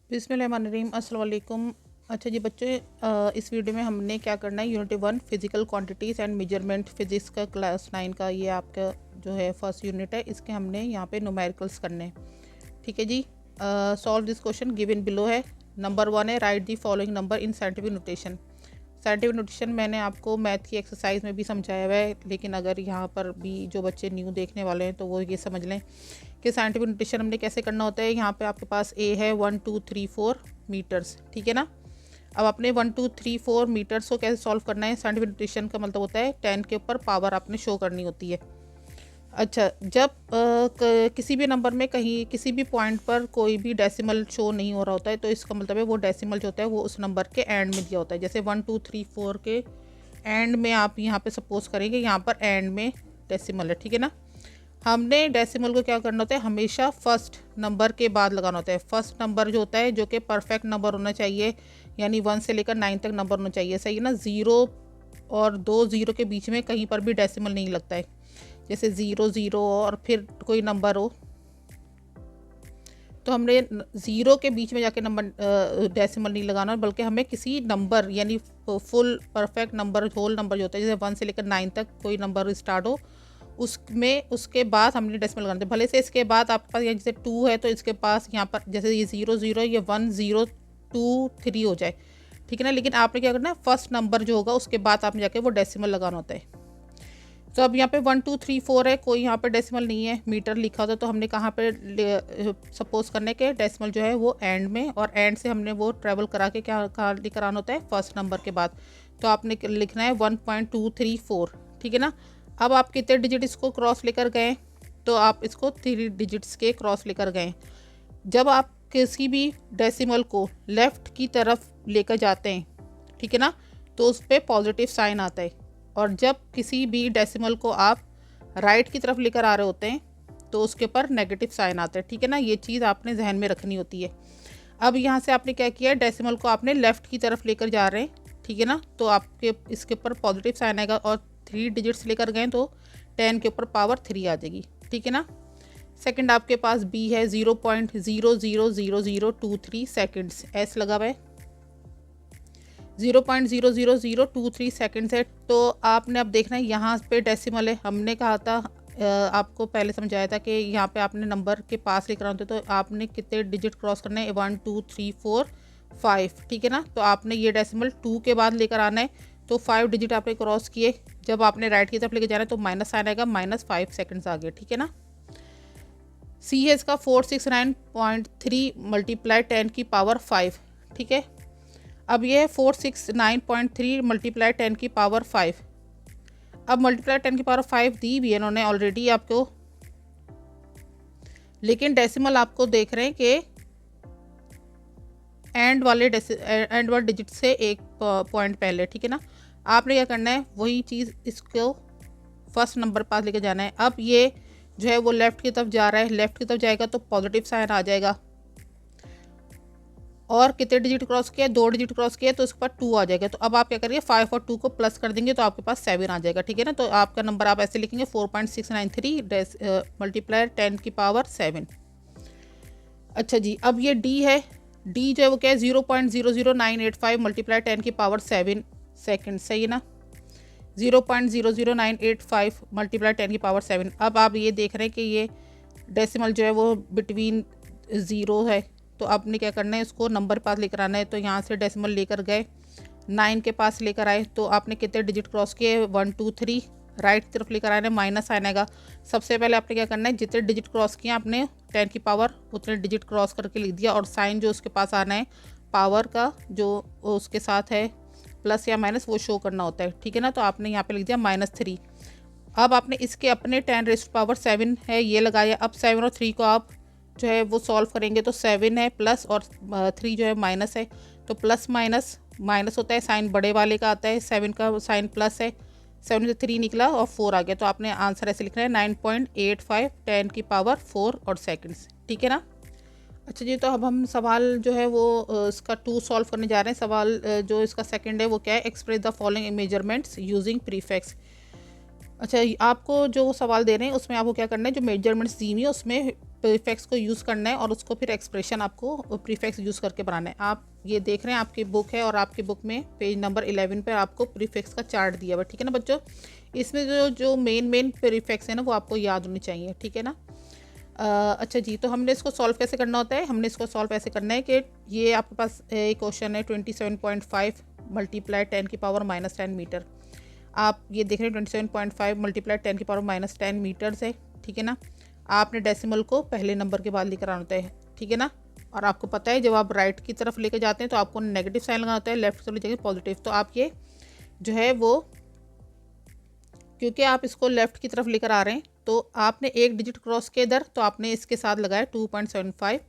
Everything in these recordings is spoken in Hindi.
बिस्मिल्लाहिर्रहमानिर्रहीम अस्सलाम वालेकुम। अच्छा जी बच्चे, इस वीडियो में हमने क्या करना है, unit 1 physical quantities and measurement physics का क्लास 9 का ये आपका जो है फर्स्ट यूनिट है। इसके हमने यहाँ पे न्यूमेरिकल्स करने हैं। ठीक है जी। Solve this question given below है। नंबर 1 है, write the following number in scientific notation. Scientific notation मैंने आपको मैथ की एक्सरसाइज में भी समझाया हुआ है, लेकिन अगर यहाँ पर भी जो बच्चे न्यू देखने वाले हैं तो वो ये समझ लें कि साइंटिफिक नोटेशन हमने कैसे करना होता है। यहाँ पे आपके पास ए है 1 2 3 4 मीटर्स, ठीक है ना। अब आपने 1 2 3 4 मीटर्स को कैसे सॉल्व करना है। साइंटिफिक नोटेशन का मतलब होता है 10 के ऊपर पावर आपने शो करनी होती है। अच्छा, जब किसी भी नंबर में कहीं किसी भी पॉइंट पर कोई भी डेसिमल शो नहीं हो रहा होता है तो इसका मतलब है वो डेसिमल जो होता है वो उस नंबर के एंड में दिया होता है। जैसे 1 2 3 4 के एंड में आप यहाँ पे सपोज करेंगे यहाँ पर एंड में डेसिमल है, ठीक है ना। हमने डेसिमल को क्या करना होता है, हमेशा फर्स्ट नंबर के बाद लगाना होता है। फर्स्ट नंबर जो होता है जो कि परफेक्ट नंबर होना चाहिए, यानी 1 से लेकर 9 तक नंबर होना चाहिए, सही है ना। 0 और 2 0 के बीच में कहीं पर भी डेसिमल नहीं लगता है। जैसे 0 0 और फिर कोई नंबर हो तो हमने 0 के बीच में जाके नंबर डेसिमल नहीं लगाना, बल्कि हमें किसी नंबर यानी full perfect number whole number जो होता है, जैसे 1 से लेकर 9 तक कोई नंबर स्टार्ट हो उसमें उसके बाद हमने डेसिमल लगाना है। भले से इसके बाद आपके पास जैसे 2 है तो इसके पास यहाँ पर जैसे ये 0 0 ये 1 0 2 3 हो जाए, ठीक है ना। लेकिन आपने क्या करना है, फर्स्ट नंबर जो होगा उसके बाद आपने जाके वो डेसिमल लगाना होता है। तो अब यहाँ पे 1 2 3 4 है, कोई यहाँ पे डेसिमल नहीं है, मीटर लिखा होता है, तो हमने कहाँ पे सपोज करने के डेसिमल जो है वो एंड में, और एंड से हमने वो ट्रेवल करा के क्या कहाँ लेकर आना होता है, फर्स्ट नंबर के बाद। तो आपने लिखना है 1.234, ठीक है ना। अब आप कितने डिजिट इसको क्रॉस लेकर गए, तो आप इसको 3 डिजिट्स के क्रॉस लेकर गए। जब आप किसी भी डेसिमल को लेफ़्ट की तरफ लेकर जाते हैं, ठीक है ना, तो उस पर पॉजिटिव साइन आता है, और जब किसी भी डेसिमल को आप राइट की तरफ लेकर आ रहे होते हैं तो उसके ऊपर नेगेटिव साइन आता है, ठीक है ना। ये चीज़ आपने जहन में रखनी होती है। अब यहाँ से आपने क्या किया, डेसिमल को आपने लेफ़्ट की तरफ लेकर जा रहे हैं, ठीक है ना, तो आपके इसके ऊपर पॉजिटिव साइन आएगा, और 3 डिजिट्स लेकर गए तो 10 के ऊपर पावर 3 आ जाएगी, ठीक है ना। सेकंड आपके पास बी है 0.000023 सेकेंड्स, एस लगा हुआ है, 0.00023 सेकेंड्स है। तो आपने अब देखना है यहाँ पे डेसिमल है। हमने कहा था आपको पहले समझाया था कि यहाँ पे आपने नंबर के पास लेकर आते तो आपने कितने डिजिट क्रॉस करना है, 1 2 3 4 5, ठीक है ना। तो आपने ये डेसिमल 2 के बाद लेकर आना है, तो 5 डिजिट आपने क्रॉस किए। जब आपने राइट की तरफ लेकर जाना है तो माइनस साइन आएगा, -5 सेकेंड्स आ गए, ठीक है ना। सी है इसका 469.3 मल्टीप्लाई 10 की पावर 5, ठीक है। अब ये 469.3 मल्टीप्लाई 10 की पावर 5। अब मल्टीप्लाई 10 की पावर 5 दी भी है इन्होंने ऑलरेडी आपको, लेकिन डेसिमल आपको देख रहे हैं कि एंड वाले डिजिट से एक पॉइंट पहले, ठीक है ना। आपने क्या करना है, वही चीज़ इसको फर्स्ट नंबर पास लेके जाना है। अब ये जो है वो लेफ़्ट की तरफ जा रहा है, लेफ़्ट की तरफ जाएगा तो पॉजिटिव साइन आ जाएगा, और कितने डिजिट क्रॉस किया, 2 डिजिट क्रॉस किया तो उसके बाद 2 आ जाएगा। तो अब आप क्या करिए, 5 और 2 को प्लस कर देंगे तो आपके पास 7 आ जाएगा, ठीक है ना। तो आपका नंबर आप ऐसे लिखेंगे 4.693 मल्टीप्लाई 10 की पावर 7। अच्छा जी, अब ये डी है, डी जो है वो क्या है, 0.00985 मल्टीप्लाई 10 की पावर 7 सेकेंड, सही है ना। 0.00985 मल्टीप्लाई 10 की पावर 7। अब आप ये देख रहे हैं कि ये डेसिमल जो है वो बिटवीन 0 है, तो आपने क्या करना है, इसको नंबर पास लेकर आना है। तो यहाँ से डेसिमल लेकर गए, 9 के पास लेकर आए, तो आपने कितने डिजिट क्रॉस किए, 1 2 3, राइट की तरफ लेकर आए, माइनस साइन आएगा। सबसे पहले आपने क्या करना है, जितने डिजिट क्रॉस किए आपने 10 की पावर उतने डिजिट क्रॉस करके लिख दिया, और साइन जो उसके पास आना है पावर का जो उसके साथ है प्लस या माइनस वो शो करना होता है, ठीक है ना। तो आपने यहाँ पे लिख दिया -3। अब आपने इसके अपने 10⁻⁷ है ये लगाया। अब 7 और 3 को आप जो है वो सॉल्व करेंगे तो 7 है प्लस और 3 जो है माइनस है, तो प्लस माइनस माइनस होता है, साइन बड़े वाले का आता है, 7 का साइन प्लस है, 7 से 3 निकला और 4 आ गया। तो आपने आंसर ऐसे लिखना है 9.85 10 की पावर 4 और सेकेंड्स, ठीक है ना। अच्छा जी, तो अब हम सवाल जो है वो इसका 2 सॉल्व करने जा रहे हैं। सवाल जो इसका सेकंड है वो क्या है, express the following measurements using prefix. अच्छा, आपको जो सवाल दे रहे हैं उसमें आपको क्या करना है, जो मेजरमेंट्स दी हुई है उसमें प्रीफिक्स को यूज़ करना है और उसको फिर एक्सप्रेशन आपको प्रीफिक्स यूज़ करके बनाना है। आप ये देख रहे हैं आपकी बुक है और आपकी बुक में पेज नंबर 11 पर आपको प्रीफिक्स का चार्ट दिया हुआ है, ठीक है ना बच्चों। इसमें जो जो मेन प्रीफिक्स है ना वो आपको याद होनी चाहिए, ठीक है ना। अच्छा जी, तो हमने इसको सॉल्व कैसे करना होता है, हमने इसको सॉल्व ऐसे करना है कि ये आपके पास एक क्वेश्चन है 27.5 मल्टीप्लाई 10 की पावर -10 मीटर। आप ये देख रहे हैं 27.5 मल्टीप्लाई 10 की पावर -10 मीटर्स है, ठीक है ना। आपने डेसिमल को पहले नंबर के बाद लेकर आना होता है, ठीक है ना। और आपको पता है जब आप राइट की तरफ लेकर जाते हैं तो आपको नेगेटिव साइन लगाना होता है, लेफ्ट की तरफ ले जाएंगे पॉजिटिव। तो आप ये जो है वो, क्योंकि आप इसको लेफ़्ट की तरफ लेकर आ रहे हैं तो आपने एक डिजिट क्रॉस के इधर, तो आपने इसके साथ लगाया 2.75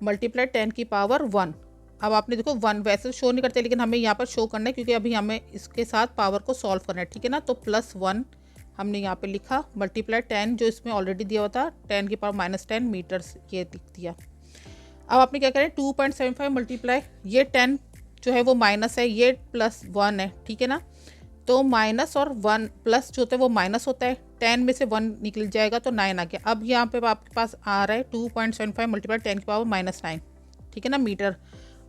मल्टीप्लाई 10 की पावर 1। अब आपने देखो 1 वैसे शो नहीं करते, लेकिन हमें यहाँ पर शो करना है क्योंकि अभी हमें इसके साथ पावर को सॉल्व करना है, ठीक है ना। तो +1 हमने यहाँ पे लिखा, मल्टीप्लाई 10 जो इसमें ऑलरेडी दिया हुआ था 10 की पावर -10 मीटर्स, ये लिख दिया। अब आपने क्या करें 2.75 मल्टीप्लाई, ये 10 जो है वो माइनस है, ये +1 है, ठीक है ना। तो माइनस और 1 प्लस जो होता है वो माइनस होता है, 10 में से 1 निकल जाएगा तो 9 आ गया। अब यहाँ पे आपके पास आ रहा है 2.75 मल्टीप्लाई 10 की पावर -9, ठीक है ना, मीटर।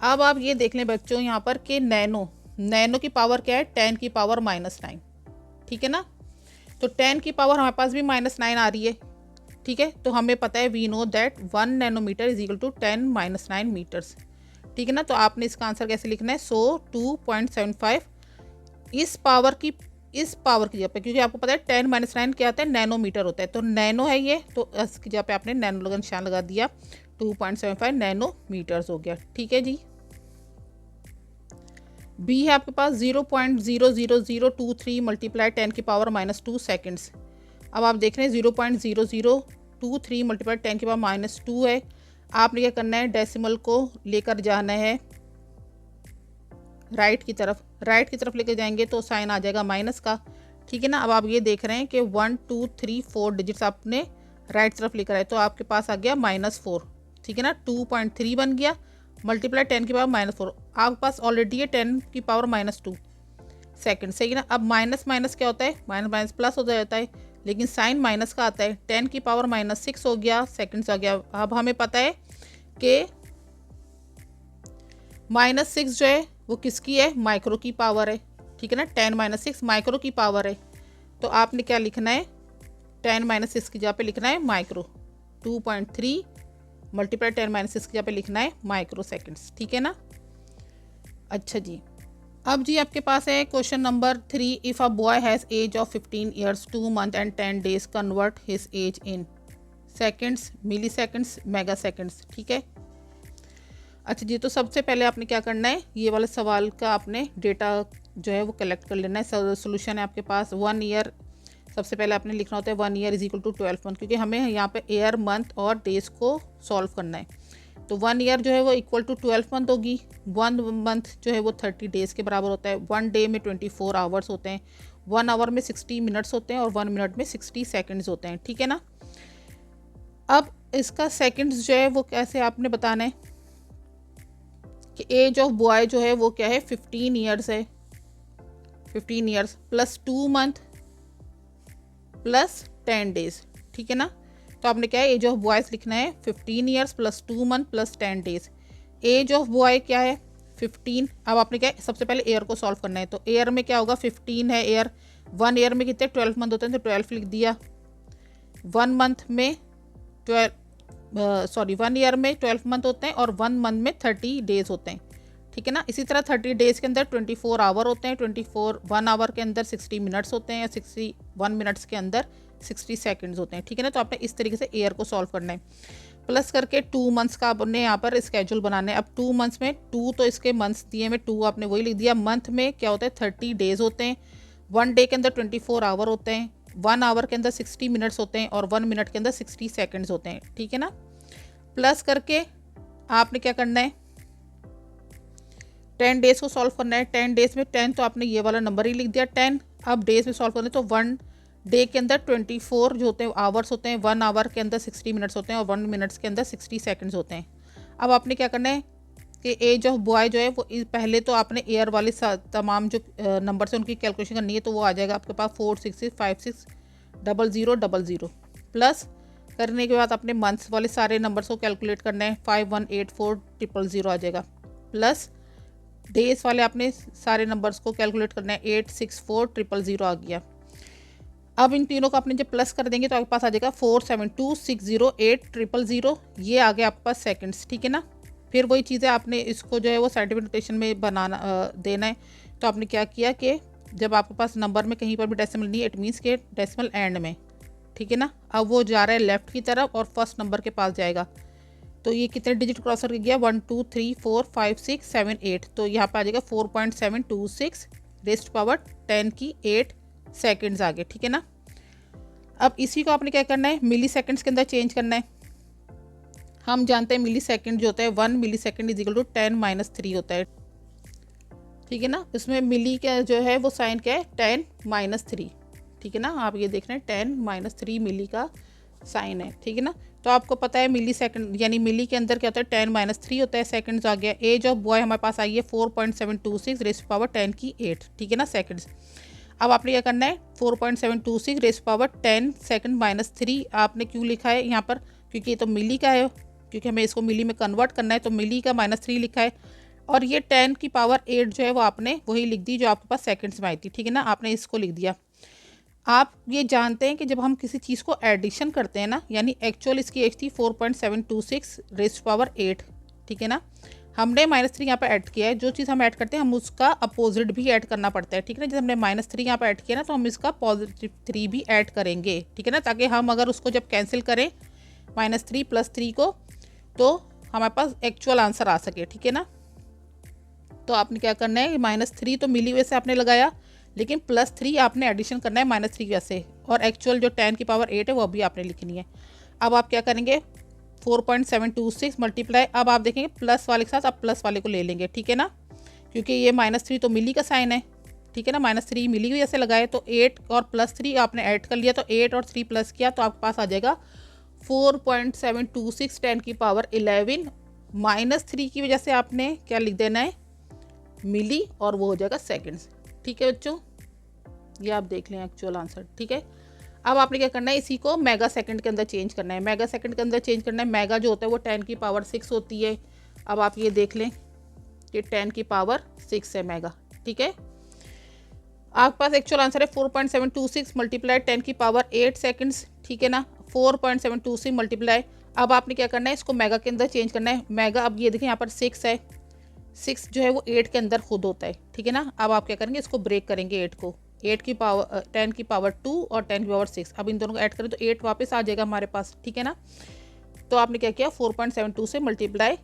अब आप ये देख लें बच्चों यहाँ पर कि नैनो की पावर क्या है, 10 की पावर -9, ठीक है ना। तो 10 की पावर हमारे पास भी -9 आ रही है, ठीक है। तो हमें पता है we know that 1 nanometer is equal to 10 - 9 meters, ठीक है ना। तो आपने इसका आंसर कैसे लिखना है, 2.75 इस पावर की जगह पे, क्योंकि आपको पता है 10 - 9 क्या आता है, नैनोमीटर होता है, तो नैनो है ये, तो इसकी जगह पे आपने नैनो लगा निशान लगा दिया, 2.75 नैनोमीटर्स हो गया, ठीक है जी। बी है आपके पास 0.00023 मल्टीप्लाई 10 की पावर -2 सेकेंड्स। अब आप देख रहे हैं 0.0023 मल्टीप्लाई 10 की पावर -2 है। आपने क्या करना है, डेसिमल को लेकर जाना है राइट की तरफ लेकर जाएंगे तो साइन आ जाएगा माइनस का, ठीक है ना। अब आप ये देख रहे हैं कि 1 2 3 4 डिजिट्स आपने राइट तरफ लेकर आए तो आपके पास आ गया -4, ठीक है ना। 2.3 बन गया मल्टीप्लाई 10 की पावर -4, आपके पास ऑलरेडी है 10 की पावर -2 सेकेंड, सही ना। अब माइनस माइनस क्या होता है, माइनस प्लस हो जाता है, लेकिन साइन माइनस का आता है। 10 की पावर -6 हो गया, सेकेंड्स आ गया। अब हमें पता है कि -6 जो है वो किसकी है, माइक्रो की पावर है, ठीक है ना। 10 - 6 माइक्रो की पावर है, तो आपने क्या लिखना है, 10 - 6 की जगह पे लिखना है माइक्रो, 2.3 मल्टीप्लाई 10 - 6 की जगह पे लिखना है माइक्रो सेकेंड्स, ठीक है ना। अच्छा जी, अब जी आपके पास है question number 3, if a boy has age of 15 years 2 month and 10 days convert his age in seconds, milli seconds, mega seconds, ठीक है। अच्छा जी, तो सबसे पहले आपने क्या करना है, ये वाले सवाल का आपने डेटा जो है वो कलेक्ट कर लेना है। सोल्यूशन है आपके पास 1 ईयर, सबसे पहले आपने लिखना होता है 1 year is equal to 12 month, क्योंकि हमें यहाँ पे ईयर, मंथ और डेज को सॉल्व करना है। तो 1 ईयर जो है वो इक्वल टू 12 मंथ होगी, 1 मंथ जो है वो 30 डेज़ के बराबर होता है। 1 डे में 24 आवर्स होते हैं, 1 आवर में 60 मिनट्स होते हैं और 1 मिनट में 60 सेकेंड्स होते हैं, ठीक है ना। अब इसका सेकेंड्स जो है वो कैसे आपने बताना है कि एज ऑफ बॉय जो है वो क्या है, 15 ईयर्स है, 15 years plus 2 month plus 10 days, ठीक है ना। तो आपने क्या है, एज ऑफ बॉयज़ लिखना है 15 years plus 2 month plus 10 days. Age of boy क्या है 15। अब आपने क्या है, सबसे पहले एयर को सॉल्व करना है, तो एयर में क्या होगा, 15 है एयर, 1 ईयर में कितने 12 मंथ होते हैं, तो 12 लिख दिया। 1 मंथ में 1 ईयर में 12 मंथ होते हैं और 1 मंथ में 30 डेज होते हैं, ठीक है ना। इसी तरह 30 डेज़ के अंदर 24 आवर होते हैं, 1 आवर के अंदर 60 मिनट्स होते हैं, या 61 मिनट्स के अंदर 60 सेकंड्स होते हैं, ठीक है ना। तो आपने इस तरीके से एयर को सॉल्व करना है, प्लस करके 2 मंथ्स का आपने यहाँ पर स्केड्यूल बनाना है। अब 2 मंथ्स में 2 तो इसके मंथ्स दिए में 2 आपने वही लिख दिया। मंथ में क्या होता है, 30 डेज़ होते हैं, 1 डे के अंदर 24 आवर होते हैं, 1 आवर के अंदर 60 मिनट्स होते हैं और 1 मिनट के अंदर 60 सेकेंड्स होते हैं, ठीक है ना। प्लस करके आपने क्या करना है, 10 डेज़ को सॉल्व करना है। 10 डेज़ में 10 तो आपने ये वाला नंबर ही लिख दिया 10। अब डेज़ में सॉल्व करना है तो 1 डे के अंदर 24 जो होते हैं आवर्स होते हैं, 1 आवर के अंदर 60 मिनट्स होते हैं और 1 मिनट्स के अंदर 60 सेकंड्स होते हैं। अब आपने क्या करना है कि एज ऑफ बॉय जो है वो पहले तो आपने ईयर वाले तमाम जो नंबर से उनकी कैलकुलेशन करनी है, तो वो आ जाएगा आपके पास 46560000 प्लस करने के बाद अपने मंथ्स वाले सारे नंबर्स को कैलकुलेट करना है, 5184000 आ जाएगा, प्लस डेज वाले आपने सारे नंबर्स को कैलकुलेट करना है, 864000 आ गया। अब इन तीनों को आपने जब प्लस कर देंगे तो आपके पास आ जाएगा 47260800, ये आ गया आपके पास सेकंड्स, ठीक है ना। फिर वही चीज़ें आपने इसको जो है वो साइंटिफिक नोटेशन में बनाना देना है। तो आपने क्या किया कि जब आपके पास नंबर में कहीं पर भी डेसिमल नहीं है, इट मीन्स के डेसिमल एंड में, ठीक है ना। अब वो जा रहा है लेफ्ट की तरफ और फर्स्ट नंबर के पास जाएगा, तो ये कितने डिजिट क्रॉस करके गया, 1 2 3 4 5 6 7 8, तो यहाँ पर आ जाएगा 4.726 रेस्ट पावर 10 की 8 सेकेंड्स आ गए, ठीक है ना। अब इसी को आपने क्या करना है, मिली सेकेंड्स के अंदर चेंज करना है। हम जानते हैं मिली सेकेंड जो होता है 1 मिली सेकेंड इज इक्वल टू 10-3 होता है, ठीक है ना। इसमें मिली का जो है वो साइन क्या है, 10-3, ठीक है ना। आप ये देख रहे हैं 10-3 मिली का साइन है, ठीक है ना। तो आपको पता है मिली सेकंड यानी मिली के अंदर क्या होता है, 10-3 होता है, सेकंड्स आ गया। एज ऑफ बॉय हमारे पास आई है 4.726 रेज़ पावर 10 की 8, ठीक है ना, सेकंड्स। अब आपने क्या करना है, 4.726 रेज़ पावर 10 सेकंड माइनस 3 आपने क्यों लिखा है यहाँ पर, क्योंकि ये तो मिली का है, क्योंकि हमें इसको मिली में कन्वर्ट करना है, तो मिली का -3 लिखा है। और ये 10 की पावर 8 जो है वो आपने वही लिख दी जो आपके पास सेकंड्स में आई थी, ठीक है ना, आपने इसको लिख दिया। आप ये जानते हैं कि जब हम किसी चीज़ को एडिशन करते हैं ना, यानी एक्चुअल इसकी एज थी 4.726 रेज़ पावर 8, ठीक है ना। हमने -3 यहाँ पर ऐड किया है, जो चीज़ हम ऐड करते हैं हम उसका अपोजिट भी ऐड करना पड़ता है, ठीक है ना। जब हमने -3 यहाँ पर ऐड किया ना, तो हम इसका +3 भी ऐड करेंगे, ठीक है ना, ताकि हम अगर उसको जब कैंसिल करें -3 + 3 को, तो हमारे पास एक्चुअल आंसर आ सके, ठीक है ना। तो आपने क्या करना है, -3 तो मिली वैसे आपने लगाया, लेकिन +3 आपने एडिशन करना है -3 वैसे, और एक्चुअल जो 10 की पावर 8 है वो भी आपने लिखनी है। अब आप क्या करेंगे, 4.726 मल्टीप्लाई, अब आप देखेंगे प्लस वाले के साथ आप प्लस वाले को ले लेंगे, ठीक है ना, क्योंकि ये -3 तो मिली का साइन है, ठीक है ना। -3 मिली की जैसे लगाए, तो 8 और +3 आपने ऐड कर लिया, तो 8 और 3 प्लस किया, तो आपके पास आ जाएगा 4.726 10 की पावर 11, -3 की वजह से आपने क्या लिख देना है, मिली, और वो हो जाएगा सेकेंड्स, ठीक है बच्चों। ये आप देख लें एक्चुअल आंसर, ठीक है। अब आपने क्या करना है, इसी को मेगा सेकंड के अंदर चेंज करना है, मेगा सेकंड के अंदर चेंज करना है। मेगा जो होता है वो 10 की पावर 6 होती है। अब आप ये देख लें कि 10 की पावर 6 है मेगा, ठीक है। आपके पास एक्चुअल आंसर है 4.726 मल्टीप्लाई 10 की पावर 8 सेकंड्स, ठीक है ना, 4.726 मल्टीप्लाई। अब आपने क्या करना है, इसको मेगा के अंदर चेंज करना है। मेगा, अब ये देखें यहाँ पर 6 है, 6 जो है वो 8 के अंदर खुद होता है, ठीक है ना। अब आप क्या करेंगे, इसको ब्रेक करेंगे 8 को, 8 की पावर 10 की पावर 2 और 10 की पावर 6, अब इन दोनों को ऐड करें तो 8 वापस आ जाएगा हमारे पास, ठीक है ना। तो आपने क्या किया, 4.72 से मल्टीप्लाई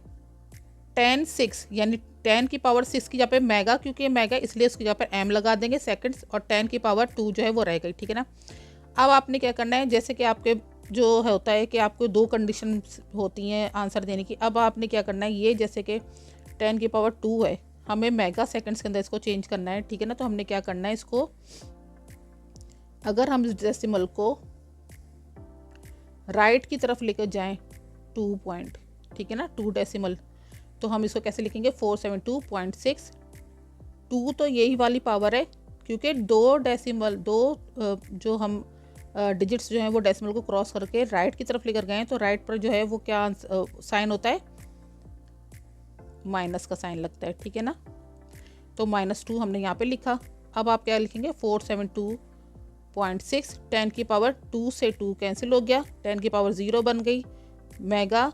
10 6, यानी 10 की पावर 6 की जगह पे मेगा, क्योंकि मेगा इसलिए उसकी जगह पर एम लगा देंगे सेकंड्स, और 10 की पावर 2 जो है वो रह गई, ठीक है ना। अब आपने क्या करना है, जैसे कि आपके जो होता है कि आपको 2 कंडीशन होती हैं आंसर देने की। अब आपने क्या करना है, ये जैसे कि 10 की पावर 2 है, हमें मेगा सेकंड्स के अंदर इसको चेंज करना है, ठीक है ना। तो हमने क्या करना है, इसको अगर हम इस डेसिमल को राइट की तरफ लेकर जाएं 2 पॉइंट, ठीक है ना, 2 डेसिमल, तो हम इसको कैसे लिखेंगे, 472.6। 2 तो यही वाली पावर है, क्योंकि 2 डेसिमल, 2 जो हम डिजिट्स जो हैं वो डेसिमल को क्रॉस करके राइट की तरफ लेकर गए हैं, तो राइट पर जो है वो क्या साइन होता है, माइनस का साइन लगता है, ठीक है ना। तो -2 हमने यहाँ पे लिखा। अब आप क्या लिखेंगे, 472.6, 10 की पावर 2 से 2 कैंसिल हो गया, 10 की पावर 0 बन गई मेगा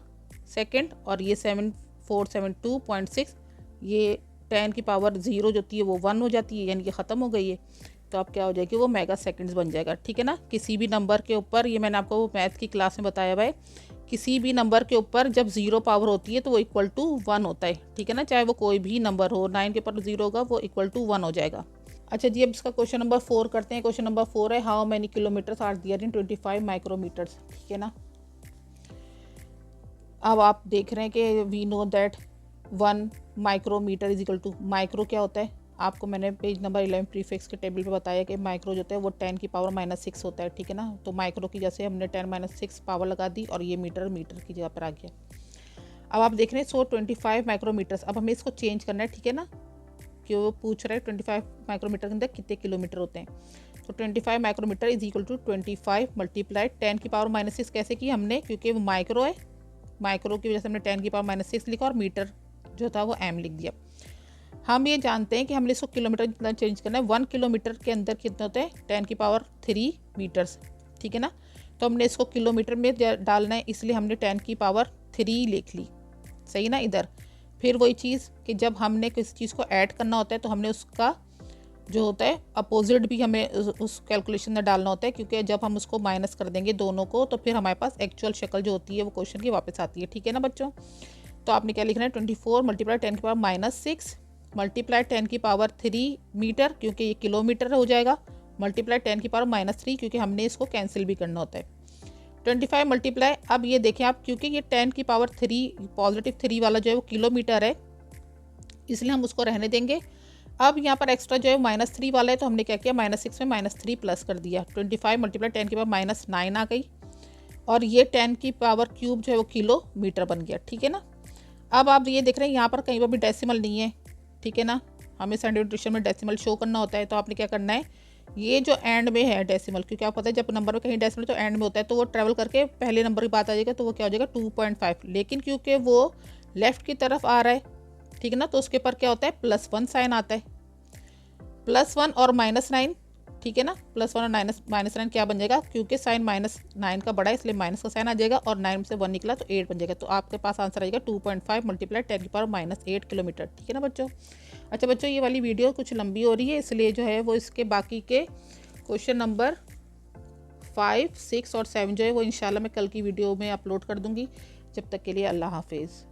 सेकंड, और ये 472.6, ये 10 की पावर 0 जो होती है वो 1 हो जाती है, यानी कि ख़त्म हो गई है। तो आप क्या हो जाएगी, वो मेगा सेकंड्स बन जाएगा, ठीक है ना। किसी भी नंबर के ऊपर, ये मैंने आपको मैथ की क्लास में बताया हुआ है, किसी भी नंबर के ऊपर जब 0 पावर होती है तो वो इक्वल टू 1 होता है, ठीक है ना, चाहे वो कोई भी नंबर हो, 9 के ऊपर 0 होगा वो इक्वल टू 1 हो जाएगा। अच्छा जी, अब इसका क्वेश्चन नंबर 4 करते हैं। क्वेश्चन नंबर 4 है, how many kilometers are there in 25 micrometers, ठीक है ना। अब आप देख रहे हैं कि we know that 1 micrometer is equal to, micro क्या होता है, आपको मैंने पेज नंबर 11 प्रीफिक्स के टेबल पे बताया कि माइक्रो जो होता है वो 10 की पावर -6 होता है, ठीक है ना। तो माइक्रो की जैसे हमने 10 - 6 पावर लगा दी, और ये मीटर की जगह पर आ गया। अब आप देख रहे हैं 125 माइक्रोमीटर्स। अब हमें इसको चेंज करना है, ठीक है ना, कि वो पूछ रहा है 25 माइक्रोमीटर के अंदर कितने किलोमीटर होते हैं। तो 25 micrometer is equal to 25 multiply 10 की पावर -6 कैसे की हमने, क्योंकि वो माइक्रो है, माइक्रो की वजह से हमने 10 की पावर -6 लिखा और मीटर जो था वो m लिख दिया। हम ये जानते हैं कि हमने इसको किलोमीटर कितना चेंज करना है। 1 किलोमीटर के अंदर कितने होते हैं, 10 की पावर 3 मीटर्स, ठीक है ना। तो हमने इसको किलोमीटर में डालना है, इसलिए हमने 10 की पावर 3 लिख ली, सही ना। इधर फिर वही चीज़ कि जब हमने किसी चीज़ को ऐड करना होता है तो हमने उसका जो होता है अपोजिट भी हमें उस कैलकुलेशन में डालना होता है, क्योंकि जब हम उसको माइनस कर देंगे दोनों को तो फिर हमारे पास एक्चुअल शक्ल जो होती है वो क्वेश्चन की वापस आती है, ठीक है ना बच्चों। तो आपने क्या लिखना है, 24 मल्टीप्लाई 10 की पावर -6 मल्टीप्लाई 10 की पावर 3 मीटर, क्योंकि ये किलोमीटर हो जाएगा, मल्टीप्लाई 10 की पावर -3 क्योंकि हमने इसको कैंसिल भी करना होता है। 25 मल्टीप्लाई, अब ये देखें आप, क्योंकि ये 10 की पावर 3 पॉजिटिव 3 वाला जो है वो किलोमीटर है, इसलिए हम उसको रहने देंगे। अब यहाँ पर एक्स्ट्रा जो है -3 वाला है, तो हमने क्या किया, -6 में -3 प्लस कर दिया। 25 मल्टीप्लाई 10 की पावर -9 आ गई, और ये 10 की पावर क्यूब जो है वो किलोमीटर बन गया, ठीक है ना। अब आप ये देख रहे हैं यहाँ पर कहीं पर भी डेसिमल नहीं है, ठीक है ना, हमें साइंटिफिक में डेसिमल शो करना होता है। तो आपने क्या करना है, ये जो एंड में है डेसिमल, क्योंकि आपको पता है जब नंबर में कहीं डेसिमल तो एंड में होता है, तो वो ट्रेवल करके पहले नंबर की बात आ जाएगा, तो वो क्या हो जाएगा 2.5, लेकिन क्योंकि वो लेफ्ट की तरफ आ रहा है, ठीक है ना, तो उसके ऊपर क्या होता है +1 साइन आता है, +1 और -9, ठीक है ना। +1 और -9 क्या बन जाएगा, क्योंकि साइन -9 का बड़ा है इसलिए माइनस का साइन आ जाएगा, और 9 में से 1 निकला तो 8 बन जाएगा। तो आपके पास आंसर आएगा 2.5 मल्टीप्लाई 10 की पावर -8 किलोमीटर, ठीक है ना बच्चों। अच्छा बच्चों, ये वाली वीडियो कुछ लंबी हो रही है, इसलिए जो है वो इसके बाकी के क्वेश्चन नंबर 5, 6 और 7 जो है वो इंशाल्लाह मैं कल की वीडियो में अपलोड कर दूँगी। जब तक के लिए अल्लाह हाफिज़।